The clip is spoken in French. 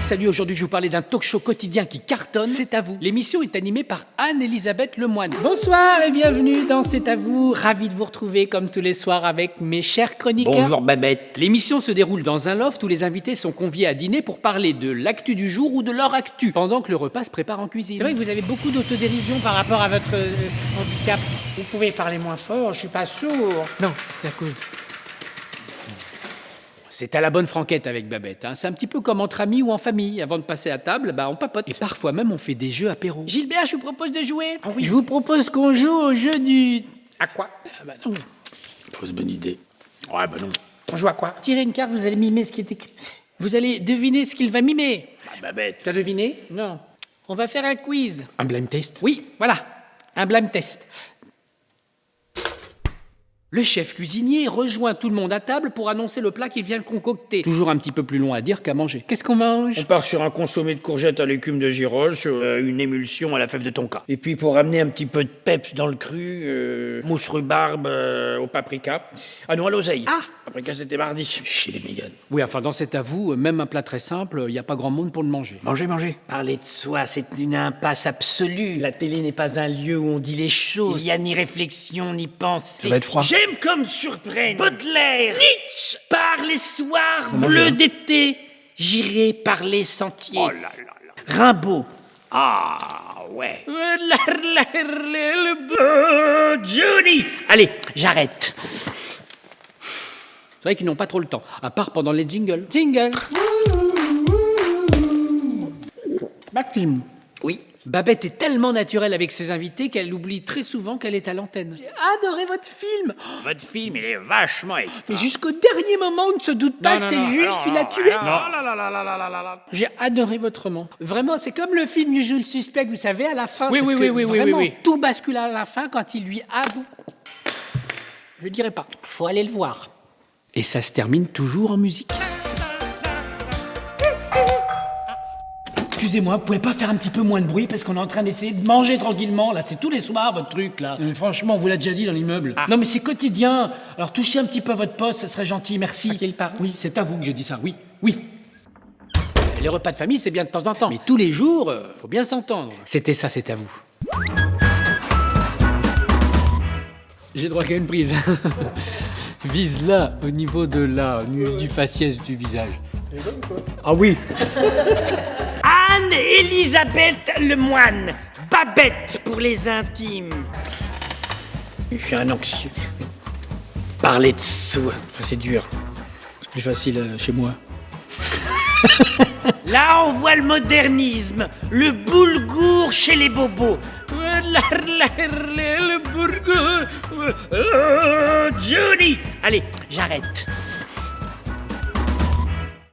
Salut, aujourd'hui je vais vous parler d'un talk show quotidien qui cartonne, C'est à vous. L'émission est animée par Anne-Elisabeth Lemoine. Bonsoir et bienvenue dans C'est à vous. Ravi de vous retrouver comme tous les soirs avec mes chers chroniqueurs. Bonjour Babette. L'émission se déroule dans un loft où les invités sont conviés à dîner pour parler de l'actu du jour ou de leur actu, pendant que le repas se prépare en cuisine. C'est vrai que vous avez beaucoup d'autodérision par rapport à votre handicap. Vous pouvez parler moins fort, je suis pas sourd. Non, c'est à cause. C'est à la bonne franquette avec Babette. C'est un petit peu comme entre amis ou en famille. Avant de passer à table, on papote. Et parfois même, on fait des jeux apéro. Gilbert, je vous propose de jouer. Ah oui. Je vous propose qu'on joue au jeu du... À quoi? Non. Fausse bonne idée. Ouais, non. On joue à quoi? Tirez une carte, vous allez mimer ce qui est écrit. Vous allez deviner ce qu'il va mimer. Babette. Tu as deviné? Non. On va faire un quiz. Un blind test? Oui, voilà. Un blind test. Le chef cuisinier rejoint tout le monde à table pour annoncer le plat qu'il vient de concocter. Toujours un petit peu plus long à dire qu'à manger. Qu'est-ce qu'on mange? On part sur un consommé de courgettes à l'écume de girole, sur une émulsion à la fève de tonka. Et puis pour amener un petit peu de peps dans le cru, mousse rhubarbe au paprika. Ah non, à l'oseille. Ah. Paprika, c'était mardi. Chez les méganes. Oui, enfin, dans cet avou, même un plat très simple, il n'y a pas grand monde pour le manger. Mangez. Parler de soi, c'est une impasse absolue. La télé n'est pas un lieu où on dit les choses. Il n'y a ni réflexion, ni pensée. Ça va être froid. J'aime comme surprenne Baudelaire, Nietzsche. Par les soirs manger, bleus hein. d'été, j'irai par les sentiers. Oh là là là. Rimbaud. Ah, ouais. Johnny. Allez, j'arrête. C'est vrai qu'ils n'ont pas trop le temps, à part pendant les jingles. Jingle. Maxime. Oui. Babette est tellement naturelle avec ses invités qu'elle oublie très souvent qu'elle est à l'antenne. J'ai adoré votre film. Votre film, il est vachement extra. Mais jusqu'au dernier moment, on ne se doute pas que c'est le juge qui l'a tué. J'ai adoré votre roman. Vraiment, c'est comme le film You Joue le suspect, vous savez, à la fin. Oui, parce oui, que oui, vraiment, oui. tout bascule à la fin quand il lui avoue. Je dirais pas. Faut aller le voir. Et ça se termine toujours en musique. Excusez-moi, vous pouvez pas faire un petit peu moins de bruit parce qu'on est en train d'essayer de manger tranquillement, là. C'est tous les soirs, votre truc, là. Franchement, on vous l'a déjà dit dans l'immeuble. Non, mais c'est quotidien. Alors, touchez un petit peu à votre poste, ça serait gentil, merci. À qui il parle? Oui, c'est à vous que j'ai dit ça, oui. Les repas de famille, c'est bien de temps en temps. Mais tous les jours, faut bien s'entendre. C'était ça, c'est à vous. J'ai droit qu'à une prise. Vise là, au niveau de là, du faciès du visage. Ah oui. Anne-Elisabeth Lemoine. Babette pour les intimes. Je suis un anxieux. Parler de soi, c'est dur. C'est plus facile chez moi. Là, on voit le modernisme, le boulgour chez les bobos. Le boulgour. Johnny. Allez, j'arrête.